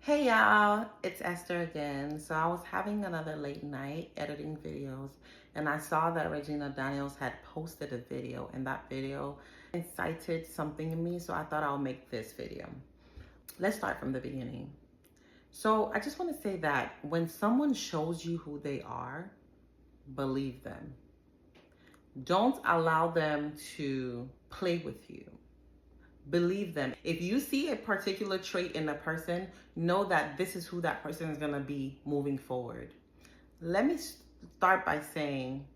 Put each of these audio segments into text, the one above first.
Hey y'all, it's Esther again. So I was having another late night editing videos and I saw that Regina Daniels had posted a video and that video incited something in me, so I thought I'll make this video. Let's start from the beginning. So I just want to say that when someone shows you who they are, believe them. Don't allow them to play with you. Believe them. If you see a particular trait in a person, know that this is who that person is going to be moving forward. Let me start by saying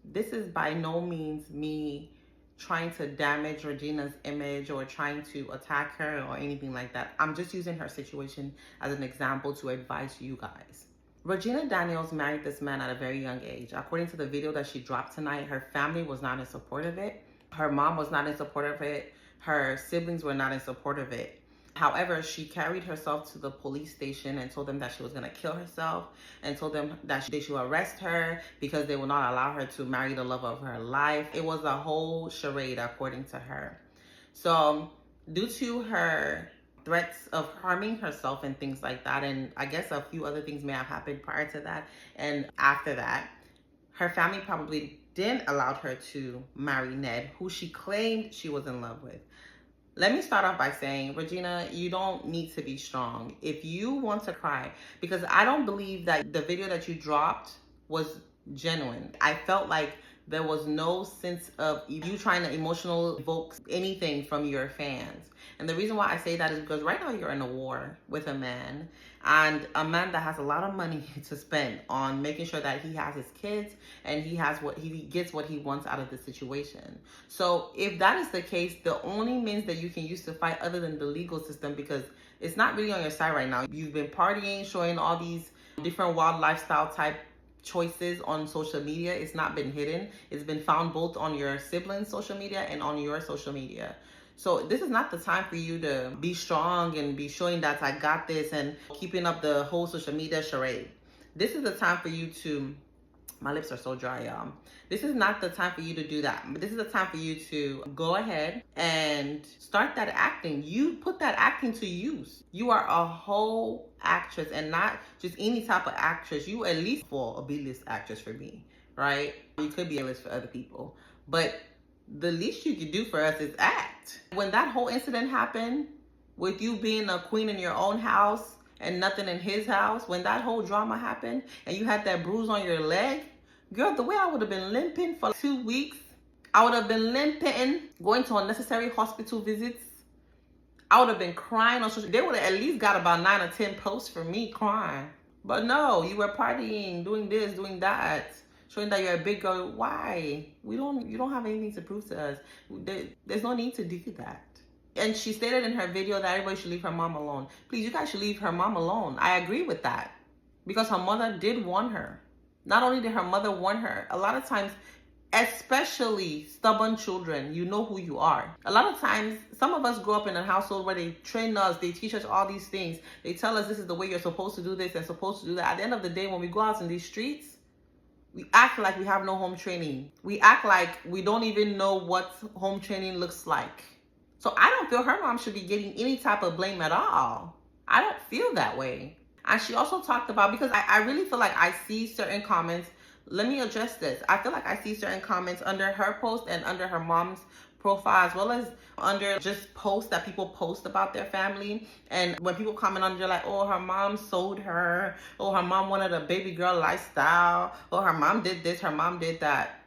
this is by no means me trying to damage Regina's image or trying to attack her or anything like that. I'm just using her situation as an example to advise you guys. Regina Daniels married this man at a very young age. According to the video that she dropped tonight, her family was not in support of it. Her mom was not in support of it. Her siblings were not in support of it. However, she carried herself to the police station and told them that she was going to kill herself and told them that they should arrest her because they will not allow her to marry the love of her life. It was a whole charade, according to her. So, due to her threats of harming herself and things like that, and I guess a few other things may have happened prior to that and after that, her family probably didn't allow her to marry Ned, who she claimed she was in love with. Let me start off by saying, Regina, you don't need to be strong. If you want to cry, because I don't believe that the video that you dropped was genuine. I felt like there was no sense of you trying to emotional evoke anything from your fans. And the reason why I say that is because right now you're in a war with a man, and a man that has a lot of money to spend on making sure that he has his kids and he gets what he wants out of the situation. So if that is the case, the only means that you can use to fight other than the legal system, because it's not really on your side right now. You've been partying, showing all these different wild lifestyle type choices on social media. It's not been hidden. It's been found both on your siblings' social media and on your social media. So this is not the time for you to be strong and be showing that I got this and keeping up the whole social media charade. This is the time for you to, my lips are so dry, y'all. This is not the time for you to do that. But this is the time for you to go ahead and start that acting. You put that acting to use. You are a whole actress and not just any type of actress. You at least for a B-list actress for me, right? You could be A-list for other people. But the least you could do for us is act. When that whole incident happened with you being a queen in your own house and nothing in his house, when that whole drama happened and you had that bruise on your leg, girl, the way I would have been limping for 2 weeks, I would have been limping, going to unnecessary hospital visits. I would have been crying on social. They would have at least got about 9 or 10 posts for me crying. But no, you were partying, doing this, doing that, showing that you're a big girl. Why? You don't have anything to prove to us. There's no need to do that. And she stated in her video that everybody should leave her mom alone. Please, you guys should leave her mom alone. I agree with that. Because her mother did warn her. Not only did her mother warn her, a lot of times, especially stubborn children, you know who you are. A lot of times, some of us grow up in a household where they train us, they teach us all these things. They tell us this is the way you're supposed to do this and supposed to do that. At the end of the day, when we go out in these streets, we act like we have no home training. We act like we don't even know what home training looks like. So I don't feel her mom should be getting any type of blame at all. I don't feel that way. And she also talked about, because I really feel like I see certain comments. Let me address this. I feel like I see certain comments under her post and under her mom's profile, as well as under just posts that people post about their family. And when people comment under, like, oh, her mom sold her, oh, her mom wanted a baby girl lifestyle, oh, her mom did this, her mom did that.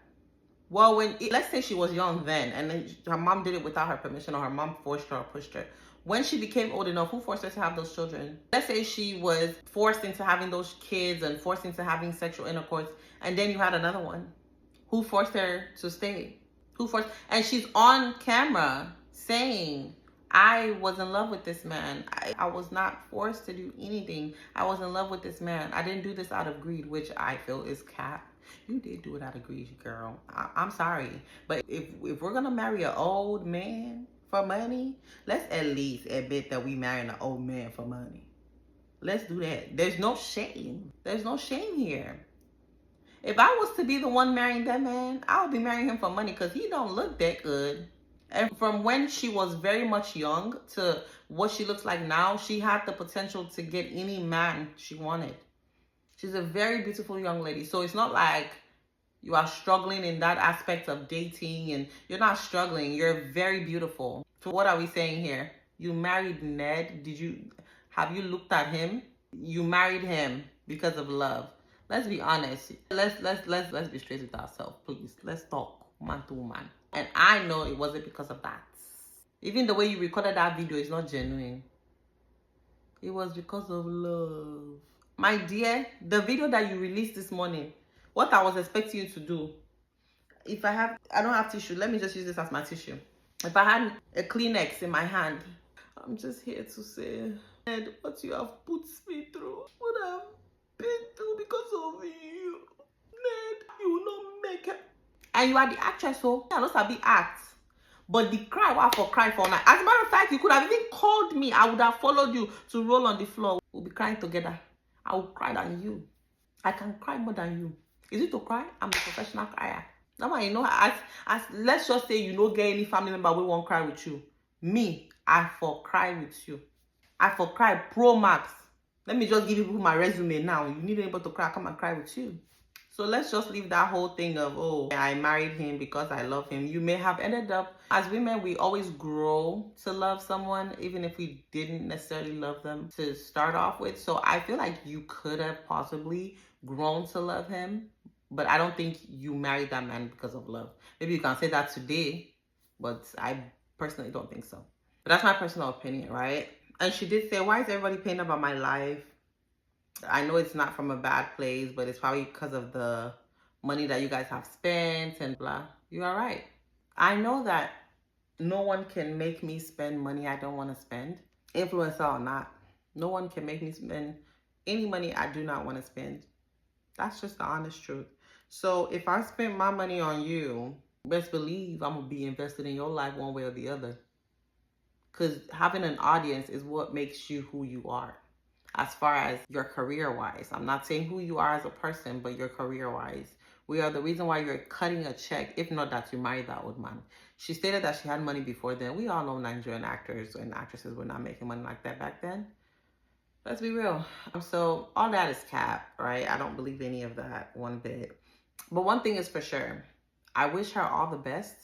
Well, let's say she was young then, and then her mom did it without her permission, or her mom forced her or pushed her. When she became old enough, who forced her to have those children? Let's say she was forced into having those kids and forced into having sexual intercourse, and then you had another one. Who forced her to stay? And she's on camera saying, I was in love with this man. I was not forced to do anything. I was in love with this man. I didn't do this out of greed, which I feel is cap. You did do it out of greed, girl. I'm sorry. But if we're going to marry an old man for money, let's at least admit that we marrying an old man for money. Let's do that. There's no shame. There's no shame here. If I was to be the one marrying that man, I would be marrying him for money, because he don't look that good. And from when she was very much young to what she looks like now, she had the potential to get any man she wanted. She's a very beautiful young lady. So it's not like you are struggling in that aspect of dating, and you're not struggling. You're very beautiful. So what are we saying here? You married Ned. Have you looked at him? You married him because of love. Let's be honest. Let's be straight with ourselves, please. Let's talk man to man. And I know it wasn't because of that. Even the way you recorded that video is not genuine. It was because of love. My dear, the video that you released this morning, what I was expecting you to do, I don't have tissue. Let me just use this as my tissue. If I had a Kleenex in my hand, I'm just here to say, Ned, what you have put me through, what I've been through because of you. Ned, you will not make it. And you are the actress, so I don't sabi act. But the cry, what for cry for now? As a matter of fact, you could have even called me. I would have followed you to roll on the floor. We'll be crying together. I will cry than you. I can cry more than you. Is it to cry? I'm a professional crier. Now you know, as let's just say you don't get any family member who won't cry with you. Me, I for cry with you. I for cry pro max. Let me just give you my resume now. You need anybody to cry, come and cry with you. So let's just leave that whole thing of, oh, I married him because I love him. You may have ended up, as women, we always grow to love someone, even if we didn't necessarily love them to start off with. So I feel like you could have possibly grown to love him, but I don't think you married that man because of love. Maybe you can say that today, but I personally don't think so. But that's my personal opinion, right? And she did say, why is everybody paying about my life? I know it's not from a bad place, but it's probably because of the money that you guys have spent and blah. You are right. I know that no one can make me spend money I don't want to spend. Influencer or not. No one can make me spend any money I do not want to spend. That's just the honest truth. So if I spend my money on you, best believe I'm going to be invested in your life one way or the other. Because having an audience is what makes you who you are. As far as your career-wise. I'm not saying who you are as a person, but your career-wise. We are the reason why you're cutting a check, if not that you married that old man. She stated that she had money before then. We all know Nigerian actors and actresses were not making money like that back then. Let's be real. So all that is cap, right? I don't believe any of that one bit. But one thing is for sure. I wish her all the best.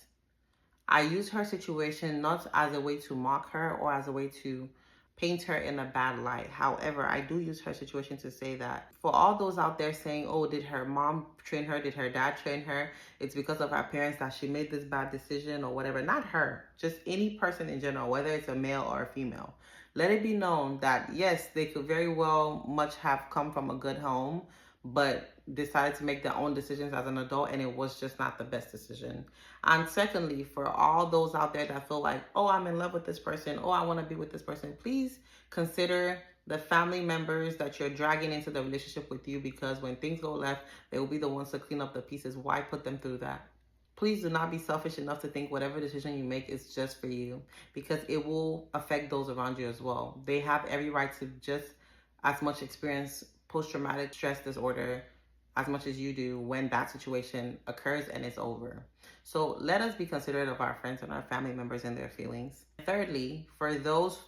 I use her situation not as a way to mock her or as a way to paint her in a bad light. However, I do use her situation to say that for all those out there saying, oh, did her mom train her? Did her dad train her? It's because of her parents that she made this bad decision or whatever. Not her, just any person in general, whether it's a male or a female. Let it be known that, yes, they could very well much have come from a good home, but decided to make their own decisions as an adult, and it was just not the best decision. And secondly, for all those out there that feel like, oh, I'm in love with this person, oh, I want to be with this person, please consider the family members that you're dragging into the relationship with you, because when things go left, they will be the ones to clean up the pieces. Why put them through that? Please do not be selfish enough to think whatever decision you make is just for you, because it will affect those around you as well. They have every right to just as much experience post-traumatic stress disorder as much as you do when that situation occurs and it's over. So let us be considerate of our friends and our family members and their feelings. Thirdly, for those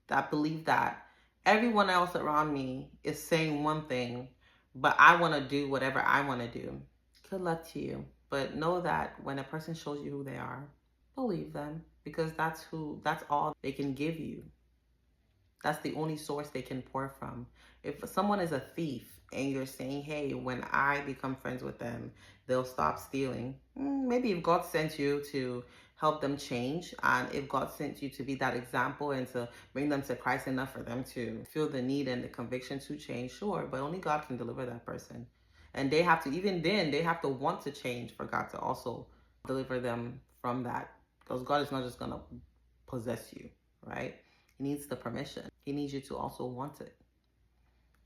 that believe that everyone else around me is saying one thing, but I want to do whatever I want to do, good luck to you. But know that when a person shows you who they are, believe them, because that's all they can give you. That's the only source they can pour from. If someone is a thief and you're saying, hey, when I become friends with them, they'll stop stealing. Maybe if God sent you to help them change, and if God sent you to be that example and to bring them to Christ enough for them to feel the need and the conviction to change, sure, but only God can deliver that person. And they have to, even then, they have to want to change for God to also deliver them from that. Because God is not just going to possess you, right? He needs the permission. He needs you to also want it.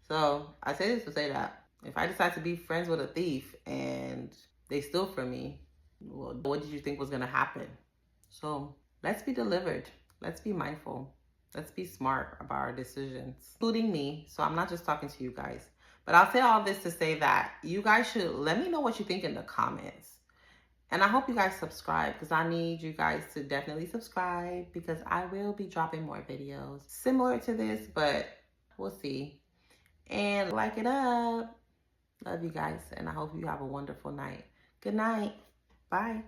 So I say this to say that if I decide to be friends with a thief and they steal from me, well, what did you think was going to happen? So let's be delivered. Let's be mindful. Let's be smart about our decisions, including me. So I'm not just talking to you guys. But I'll say all this to say that you guys should let me know what you think in the comments. And I hope you guys subscribe, because I need you guys to definitely subscribe, because I will be dropping more videos similar to this, but we'll see. And like it up. Love you guys, and I hope you have a wonderful night. Good night. Bye.